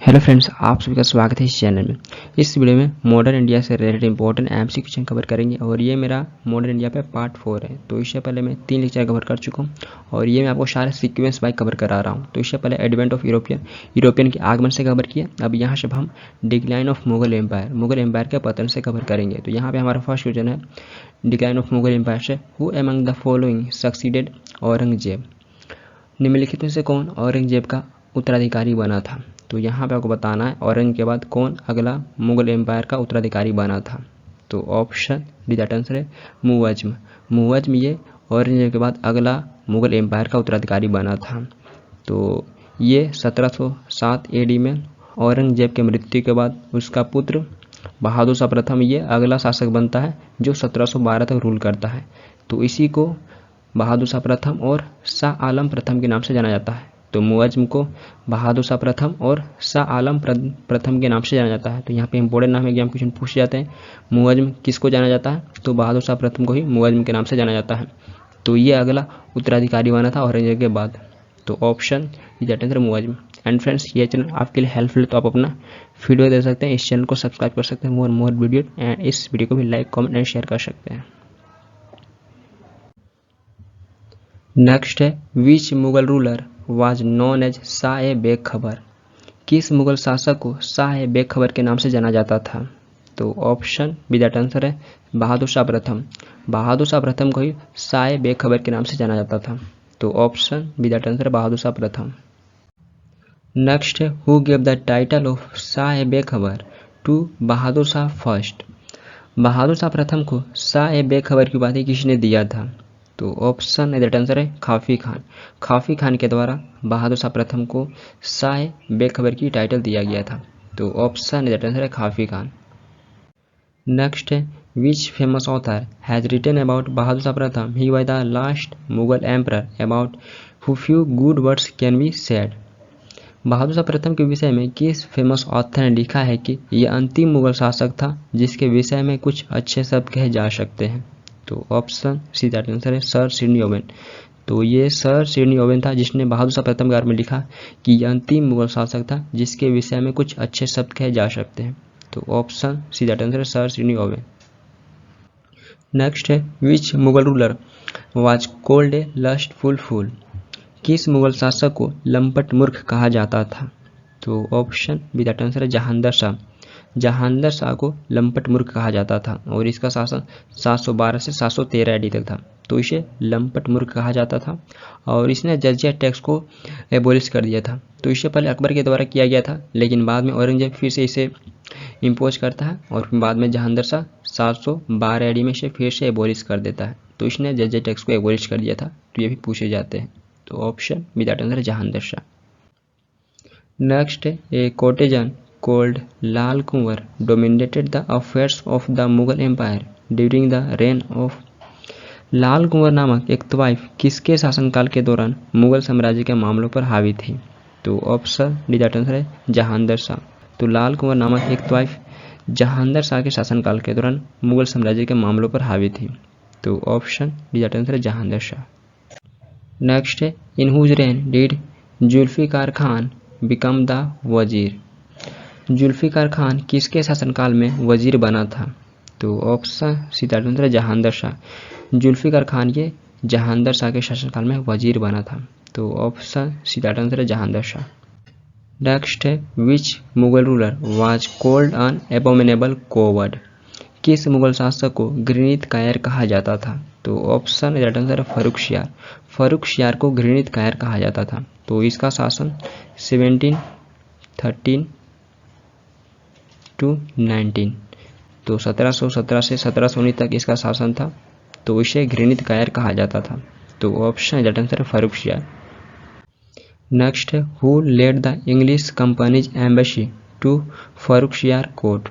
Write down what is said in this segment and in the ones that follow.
Hello friends, आप सभी का स्वागत है इस चैनल में। इस वीडियो में मॉडर्न इंडिया से related important MC question cover करेंगे और ये मेरा मॉडर्न इंडिया पे पार्ट 4 है। तो इससे पहले मैं 3 लेक्चर कवर कर चुका हूँ और ये मैं आपको सारे सीक्वेंस बाय कवर करा रहा हूँ। तो इससे पहले एडवेंट ऑफ यूरोपियन के आगमन से कवर किया। अब यहाँ से हम डिक्लाइन ऑफ मुगल एम्पायर के पतन से कवर करेंगे। तो यहाँ पर हमारा फर्स्ट क्वेश्चन है डिक्लाइन ऑफ मुगल एम्पायर से, who among the following succeeded Aurangzeb. निम्नलिखित में से कौन औरंगजेब का उत्तराधिकारी बना था। तो यहाँ पे आपको बताना है औरंगजेब के बाद कौन अगला मुगल एम्पायर का उत्तराधिकारी बना था। तो ऑप्शन डी दैट आंसर है मुवज्म ये औरंगजेब के बाद अगला मुगल एम्पायर का उत्तराधिकारी बना था। तो ये 1707 एडी में औरंगजेब के मृत्यु के बाद उसका पुत्र बहादुर शाह प्रथम ये अगला शासक बनता है जो 1712 तक रूल करता है। तो इसी को बहादुर शाह प्रथम और शाह आलम प्रथम के नाम से जाना जाता है। तो मुअज्जम को बहादुर शाह प्रथम और शाह आलम प्रथम के नाम से जाना जाता है। तो यहाँ पे इंपॉर्टेंट नाम एग्जाम क्वेश्चन पूछ जाते हैं, मुअज्जम किसको जाना जाता है, तो बहादुर शाह प्रथम को ही मुअज्जम के नाम से जाना जाता है। तो ये अगला उत्तराधिकारी बना था औरंगजेब के बाद। तो option is that answer Muazzam. And friends, ये चैनल आपके लिए हेल्पफुल है तो आप अपना फीडबैक दे सकते हैं, इस चैनल को सब्सक्राइब कर सकते हैं मोर वीडियो, एंड इस वीडियो को भी लाइक कमेंट एंड शेयर कर सकते हैं। नेक्स्ट है which Mughal ruler was known as Shah e Bekhabar. किस मुगल शासक को शाह ए बेखबर के नाम से जाना जाता था। तो ऑप्शन बी दैट आंसर है बहादुर शाह प्रथम। बहादुर शाह प्रथम को ही शाह ए बेखबर के नाम से जाना जाता था। तो ऑप्शन बी दैट आंसर है बहादुर शाह प्रथम। नेक्स्ट है who gave the title of Shah e Bekhabar to Bahadur Shah first. Bahadur Shah प्रथम को शाह ए बेखबर की उपाधि किसने दिया था। तो ऑप्शन दैट आंसर है खाफी खान। खाफी खान के द्वारा बहादुर शाह प्रथम को शाह बेखबर की टाइटल दिया गया था। तो ऑप्शन दैट आंसर है खाफी खान। नेक्स्ट है which famous author has written about Bahadur Shah प्रथम he was the last Mughal emperor about whom few good words can be said. Bahadur Shah प्रथम के विषय में किस फेमस ऑथर ने लिखा है कि यह अंतिम मुगल शासक था जिसके विषय में कुछ अच्छे शब्द कहे जा सकते हैं। तो ऑप्शन सी दैट आंसर है सर सिडनी ओवेन। तो ये सर सिडनी ओवेन था जिसने बहादुर शाह प्रथम के बारे में लिखा कि यह अंतिम मुगल शासक था जिसके विषय में कुछ अच्छे शब्द कहे जा सकते हैं। तो ऑप्शन सी दैट आंसर है सर सिडनी ओवेन। नेक्स्ट है which Mughal ruler was called a lustful fool. किस मुगल शासक को लंपट मूर्ख कहा जाता था। तो ऑप्शन बी दैट आंसर है जहांदर शाह। जहांदर शाह को लंपट मूर्ख कहा जाता था और इसका शासन 712 से 713 एडी तक था। तो इसे लंपट मूर्ख कहा जाता था और इसने जजिया टैक्स को एबोलिश कर दिया था। तो इससे पहले अकबर के द्वारा किया गया था, लेकिन बाद में औरंगजेब फिर से इसे इम्पोज करता है और बाद में जहांदर शाह 712 एडी में इसे फिर से एबोलिश कर देता है। तो इसने जजिया टैक्स को एबोलिश कर दिया था। तो ये भी पूछे जाते हैं। तो ऑप्शन बी दैट आंसर है Jahandar Shah. Next A कोर्टेजन called Lal Kunwar dominated the affairs of the Mughal Empire during the reign of लाल कुंवर नामक एक तवाइफ किसके शासनकाल के दौरान मुगल साम्राज्य के मामलों पर हावी थी। तो ऑप्शन डी दैट आंसर है जहांदर शाह। तो लाल कुंवर नामक एक तवाइफ जहांदर शाह के शासनकाल के दौरान मुगल साम्राज्य के मामलों पर हावी थी। तो ऑप्शन डी दैट आंसर है जहांदर शाह। नेक्स्ट है in whose reign did Zulfikar Khan become the wazir. Zulfikar Khan किसके शासनकाल में वजीर बना था। तो ऑप्शन सी दैट आंसर है जहांदर शाह। जुल्फिकार खान ये जहांदर शाह के शासनकाल में वजीर बना था। तो ऑप्शन सी दैट आंसर है जहांदर शाह। नेक्स्ट है which Mughal ruler was called an abominable coward. किस मुगल शासक को घृणित कायर कहा जाता था। तो ऑप्शन दैट आंसर है फर्रुखशियार। फर्रुखशियार को घृणित कायर कहा जाता था। तो इसका शासन 1713 टू 19, तो 1717 से 1719 तक इसका शासन था। तो इसे घृणित कायर कहा जाता था। तो ऑप्शन दैट आंसर है फर्रुखशियार। नेक्स्ट है who led the English company's embassy to Farrukhsiyar court.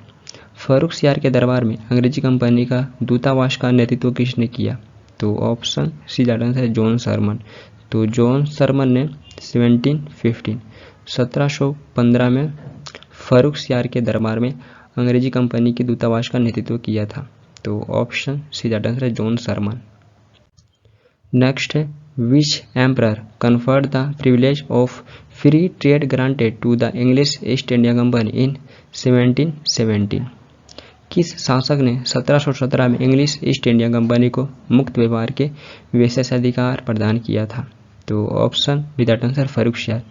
Farrukhsiyar के दरबार में अंग्रेजी कंपनी का दूतावास का नेतृत्व किसने किया। तो ऑप्शन सी दैट आंसर है जॉन शर्मन। तो जॉन शर्मन ने 1715 में फर्रुखशियार के दरबार में अंग्रेजी कंपनी के दूतावास का नेतृत्व किया था। तो ऑप्शन सी दैट आंसर है जॉन शर्मन। नेक्स्ट है which emperor conferred the privilege of free trade granted to the English East India Company in 1717। किस शासक ने 1717 में इंग्लिश ईस्ट इंडिया कंपनी को मुक्त व्यापार के विशेषाधिकार प्रदान किया था? तो ऑप्शन विदाउट आंसर फर्रुखशियार।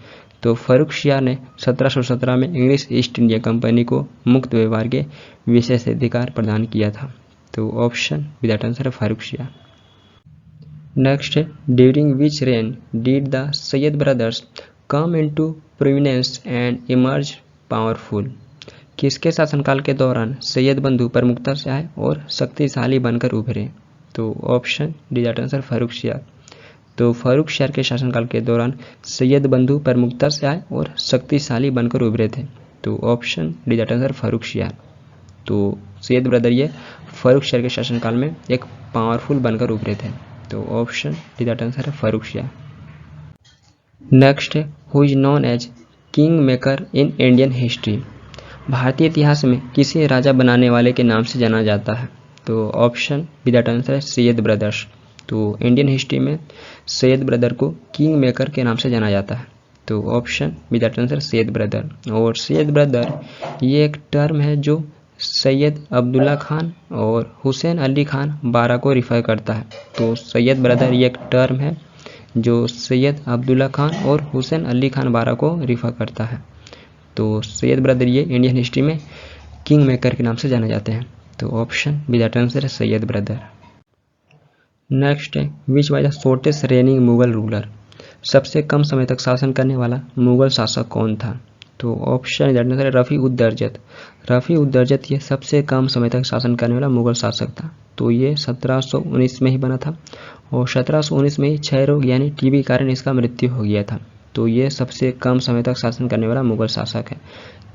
तो फर्रुखशियार ने 1717 में इंग्लिश ईस्ट इंडिया कंपनी को मुक्त व्यापार के विशेषाधिकार प्रदान किया था। तो ऑप्शन विदाउट आंसर फर्रुखशियार। नेक्स्ट है, during which rain did the Syed brothers come into prominence and emerge powerful? किसके शासनकाल के दौरान सैयद बंधु प्रमुखता से आए और शक्तिशाली बनकर उभरे? तो ऑप्शन विदाउट आंसर फर्रुखशियार। तो फर्रुखशियार के शासनकाल के दौरान सैयद बंधु प्रमुखता से आए और शक्तिशाली बनकर उभरे थे। तो ऑप्शन विदाउट आंसर फर्रुखशियार। तो सैयद ब्रदर ये फर्रुखशियार के शासनकाल में एक पावरफुल बनकर उभरे थे। तो ऑप्शन विदाउट आंसर है फर्रुखशियार। नेक्स्ट है, who is known as king maker in Indian history? भारतीय इतिहास में किसे राजा बनाने वाले के नाम से जाना जाता है? तो ऑप्शन विदाउट आंसर है सैयद ब्रदर्स। तो इंडियन हिस्ट्री में सैयद ब्रदर को किंग मेकर के नाम से जाना जाता है। तो option without answer Syed brother. और सैयद ब्रदर ये एक टर्म है जो सैयद अब्दुल्ला खान और हुसैन अली खान बारह को रिफर करता है। तो सैयद ब्रदर ये एक टर्म है जो सैयद अब्दुल्ला खान और हुसैन अली खान बारह को रिफर करता है। तो सैयद ब्रदर ये इंडियन हिस्ट्री में किंग मेकर के नाम से जाने जाते हैं। तो ऑप्शन विदाउट आंसर है सैयद ब्रदर। नेक्स्ट है, which was the shortest raining Mughal ruler? सबसे कम समय तक शासन करने वाला मुगल शासक कौन था? तो ऑप्शन विदाउट आंसर है रफ़ी उद दरजत। रफ़ी उद दरजत ये सबसे कम समय तक शासन करने वाला मुगल शासक था। तो ये 1719 में ही बना था और 1719 में ही क्षय रोग यानी टीबी कारण इसका मृत्यु हो गया था। तो ये सबसे कम समय तक शासन करने वाला मुगल शासक है।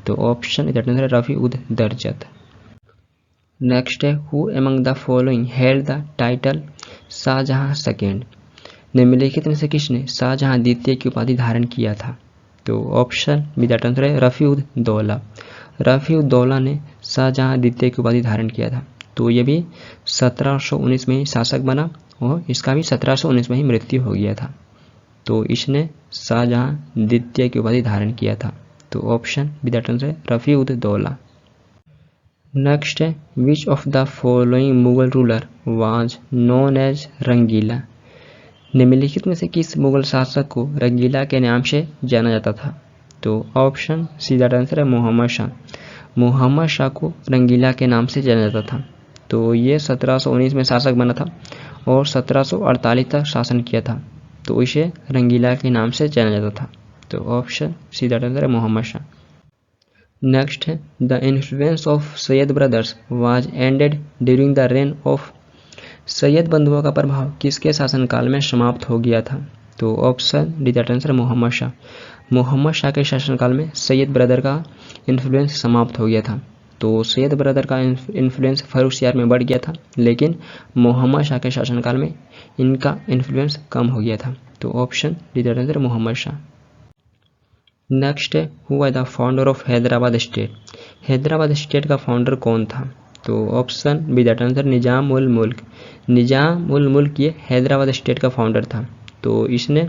तो ऑप्शन विदाउट आंसर है रफ़ी उद दरजत। नेक्स्ट है, who among the following held the title Shahjahan second? निम्नलिखित में से किसने शाहजहां द्वितीय की उपाधि धारण किया था? तो ऑप्शन विदाउट आंसर है रफ़ी उद दौला। रफ़ी उद दौला ने शाहजहां द्वितीय की उपाधि धारण किया था। तो ये भी 1719 में ही शासक बना और इसका भी 1719 में ही मृत्यु हो गया था। तो इसने शाहजहां द्वितीय की उपाधि धारण किया था। तो ऑप्शन विदाउट आंसर है रफ़ी उद दौला। नेक्स्ट है, which of the following Mughal ruler was known as Rangila? निम्नलिखित में से किस मुगल शासक को रंगीला के नाम से जाना जाता था? तो ऑप्शन सीधा आंसर है मोहम्मद शाह। मोहम्मद शाह को रंगीला के नाम से जाना जाता था। तो ये 1719 में शासक बना था और 1748 तक शासन किया था। तो इसे रंगीला के नाम से जाना जाता था। तो ऑप्शन सीधा आंसर है मोहम्मद शाह। नेक्स्ट है, the influence of Syed brothers was ended during the rain of? Syed बंधुओं का प्रभाव किसके शासनकाल में समाप्त हो गया था? तो option without answer Mohammad Shah. Mohammad Shah के शासनकाल में सैयद ब्रदर का इन्फ्लुएंस समाप्त हो गया था। तो सैयद ब्रदर का इन्फ्लुएंस फर्रुखशियार में बढ़ गया था, लेकिन मोहम्मद शाह के शासनकाल में इनका इन्फ्लुएंस कम हो गया था। तो option without answer Mohammad Shah. Next है, who was the founder of Hyderabad state? Hyderabad state का फाउंडर कौन था? तो option without answer Nizam ul Mulk. Nizam ul मुल्क ये हैदराबाद स्टेट का फाउंडर था। तो इसने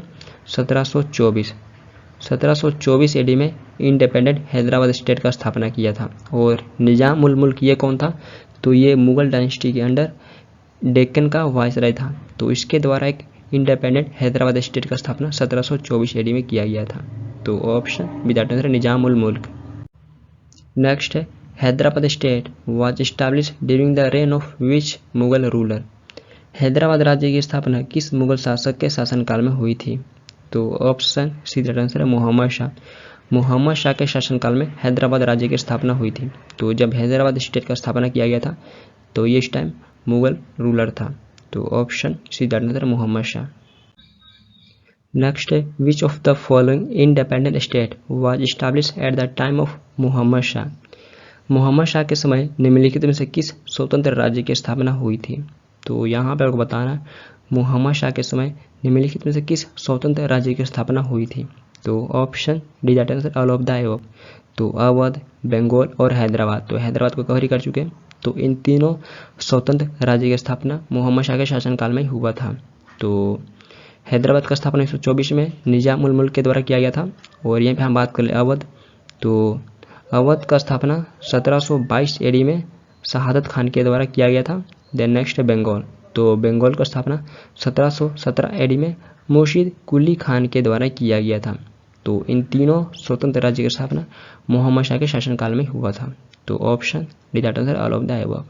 1724 एडी में इंडिपेंडेंट हैदराबाद स्टेट का स्थापना किया था। और निजाम उल मुल्क ये कौन था? तो ये मुगल डायनेस्टी के अंडर डेक्कन का वायसराय था। तो इसके द्वारा एक इंडिपेंडेंट हैदराबाद स्टेट का स्थापना 1724 एडी में किया गया था। तो option without answer Nizam ul मुल्क। नेक्स्ट है, Hyderabad state was established during the rain of which Mughal ruler? Hyderabad राज्य की स्थापना किस मुगल शासक के शासनकाल में हुई थी? तो ऑप्शन सीधा आंसर है मोहम्मद शाह। मोहम्मद शाह के शासनकाल में हैदराबाद राज्य की स्थापना हुई थी। तो जब हैदराबाद स्टेट का स्थापना किया गया था तो ये इस टाइम मुगल रूलर था। तो ऑप्शन सीधा आंसर मोहम्मद शाह। नेक्स्ट है, which of the following independent state was established at the time of Mohammad Shah? Mohammad Shah के समय निम्नलिखित में से किस स्वतंत्र राज्य की स्थापना हुई थी? तो यहाँ पर आपको बताना है मोहम्मद शाह के समय निम्नलिखित में से किस स्वतंत्र राज्य की स्थापना हुई थी? तो option without answer all of the above. तो अवध, बंगाल और हैदराबाद। तो हैदराबाद को कवर ही कर चुके हैं। तो इन तीनों स्वतंत्र राज्य की स्थापना मोहम्मद शाह के शासनकाल में हुआ था। तो हैदराबाद का स्थापना 1924 में निजाम उल मुल्क के द्वारा किया गया था। और यहीं पे हम बात कर ले अवध, तो अवध का स्थापना 1722 एडी में शहादत खान के द्वारा किया गया था। देन नेक्स्ट है बंगाल, तो बंगाल का स्थापना 1717 एडी में मुर्शिद कुली खान के द्वारा किया गया था। तो इन तीनों स्वतंत्र राज्य की स्थापना मोहम्मद शाह के शासनकाल में हुआ था। तो option D that answer all of the above.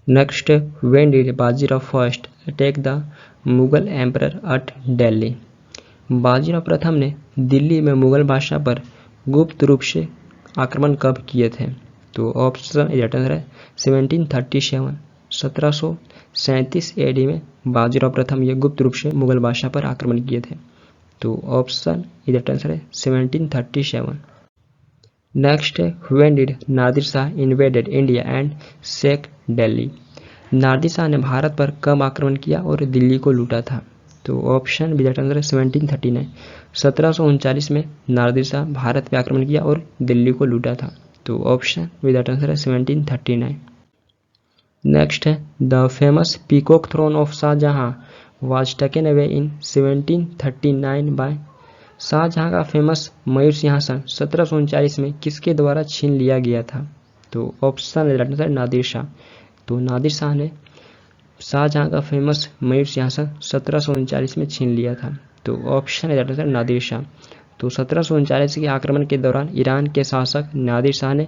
Next, when did Bajirao first attack the Mughal emperor at Delhi? Bajirao प्रथम ने दिल्ली में मुगल बादशाह पर गुप्त रूप से आक्रमण कब किए थे? तो ऑप्शन ए दैट आंसर है 1737, 1737 एडी में बाजीराव प्रथम ये गुप्त रूप से मुगल बादशाह पर आक्रमण किए थे। तो ऑप्शन ए दैट आंसर है 1737। नेक्स्ट है, when did Nadir Shah invaded India and sack Delhi? Nadir Shah ने भारत पर कब आक्रमण किया और दिल्ली को लूटा था? तो ऑप्शन बी दैट आंसर है 1739, 1739 में नादिर शाह भारत पर आक्रमण किया और दिल्ली को लूटा था। तो ऑप्शन बी दैट आंसर है 1739। नेक्स्ट है, the famous peacock throne of Shahjahan was taken away in 1739 by? Shahjahan का फेमस मयूर सिंहासन 1739 में किसके द्वारा छीन लिया गया था? तो ऑप्शन है नादिर शाह। तो नादिर शाह ने शाहजहां का फेमस मयूर सिंहासन 1739 में छीन लिया था। तो ऑप्शन है नादिर शाह। तो 1739 के आक्रमण के दौरान ईरान के शासक नादिर शाह ने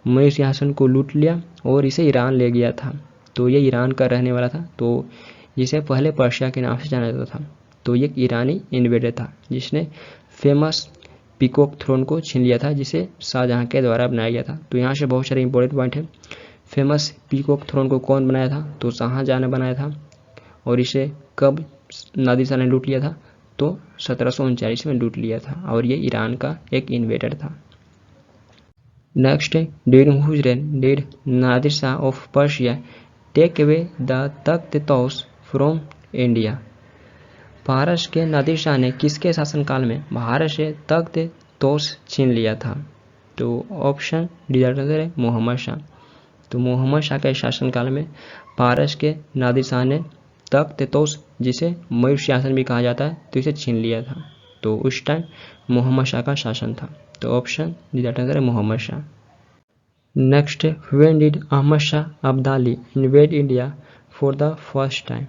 मयूर सिंहासन को लूट लिया और इसे ईरान ले गया था। तो ये ईरान का रहने वाला था, तो जिसे पहले पर्शिया के नाम से जाना जाता था। तो ये ईरानी इन्वेडर था जिसने फेमस पीकॉक थ्रोन को छीन लिया था, जिसे शाहजहां के द्वारा बनाया गया था। तो यहाँ से बहुत सारे इंपॉर्टेंट पॉइंट है। फेमस पीकॉक थ्रोन को कौन बनाया था? तो शाहजहां ने बनाया था। और इसे कब नादिर शाह ने लूट लिया था? तो 1739 में लूट लिया था और ये ईरान का एक इन्वेडर था। नेक्स्ट है, during whose reign did Nadir Shah of Persia take away the Takht Taus from India? Paras के नादिर शाह ने किसके शासनकाल में भारत से तख्त तौस छीन लिया था? तो ऑप्शन डी है मोहम्मद शाह। तो मोहम्मद शाह के शासनकाल में पारस के नादिर शाह ने तख्त तौस, जिसे मयूर सिंहासन भी कहा जाता है, तो इसे छीन लिया था। तो उस टाइम मोहम्मद शाह का शासन था। तो ऑप्शन डी है Mohammad Shah. Next, when did Ahmad Shah Abdali invade India for the first time?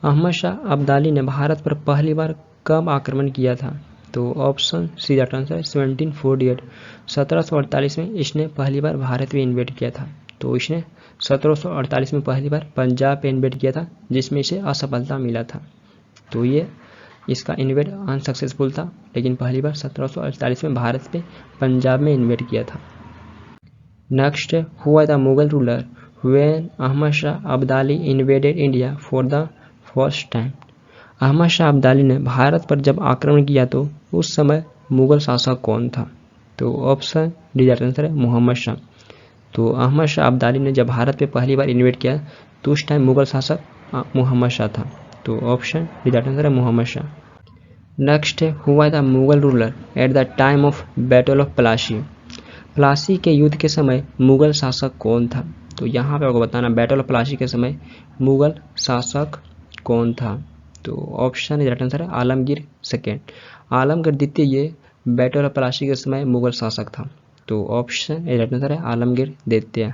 Ahmad Shah Abdali ने भारत पर पहली बार कब आक्रमण किया था? तो ऑप्शन सी दैट आंसर है 1748, 1748 में इसने पहली बार भारत में इन्वेड किया था। तो इसने 1748 में पहली बार पंजाब पे इन्वेड किया था, जिसमें इसे असफलता मिला था। तो ये इसका इन्वेड अनसक्सेसफुल था, लेकिन पहली बार 1748 में भारत पे पंजाब में इन्वेड किया था। Next, who was the Mughal ruler when Ahmad Shah Abdali invaded India for the first time? Ahmad Shah Abdali ने भारत पर जब आक्रमण किया तो उस समय मुगल शासक कौन था? तो ऑप्शन डी आंसर है मोहम्मद शाह। तो अहमद शाह अब्दाली ने जब भारत पे पहली बार इन्वेड किया तो उस टाइम मुगल शासक मोहम्मद शाह था। तो ऑप्शन डी आंसर है मोहम्मद शाह। नेक्स्ट है, who was the Mughal ruler eight the time of battle of Plassey? Plassey के युद्ध के समय मुगल शासक कौन था? तो यहाँ पे आपको बताना बैटल ऑफ प्लासी के समय मुगल शासक कौन था? तो ऑप्शन डी आंसर है आलमगीर सेकेंड। आलमगीर द्वितीय ये बैटल ऑफ प्लासी के समय मुगल शासक था। तो ऑप्शन ए आंसर है आलमगीर द्वितीय।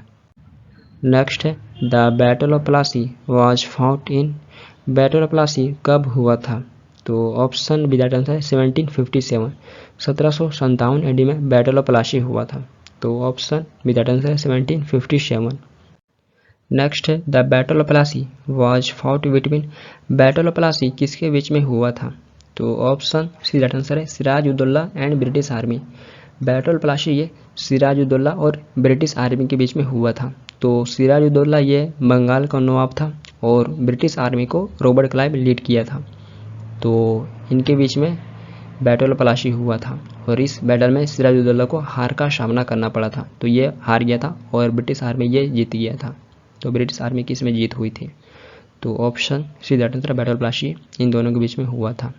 नेक्स्ट है, the battle of Plassey was fought in? Battle of Plassey कब हुआ था? तो ऑप्शन बी आंसर है 1757, 1757 एडी में बैटल ऑफ प्लासी हुआ था। तो ऑप्शन बी आंसर है 1757। नेक्स्ट है, the battle of Plassey was fought between? Battle of Plassey किसके बीच में हुआ था? तो ऑप्शन सी आंसर है Sirajuddaula and British army. Battle Plassey ये सिराजुद्दौला और ब्रिटिश आर्मी के बीच में हुआ था। तो सिराजुद्दौला ये बंगाल का नवाब था और ब्रिटिश आर्मी को रॉबर्ट क्लाइव लीड किया था। तो इनके बीच में बैटल प्लासी हुआ था और इस बैटल में सिराजुद्दौला को हार का सामना करना पड़ा था। तो ये हार गया था और ब्रिटिश आर्मी ये जीत गया था। तो ब्रिटिश आर्मी की इसमें जीत हुई थी। तो option C that answer battle Plassey इन दोनों के बीच में हुआ था।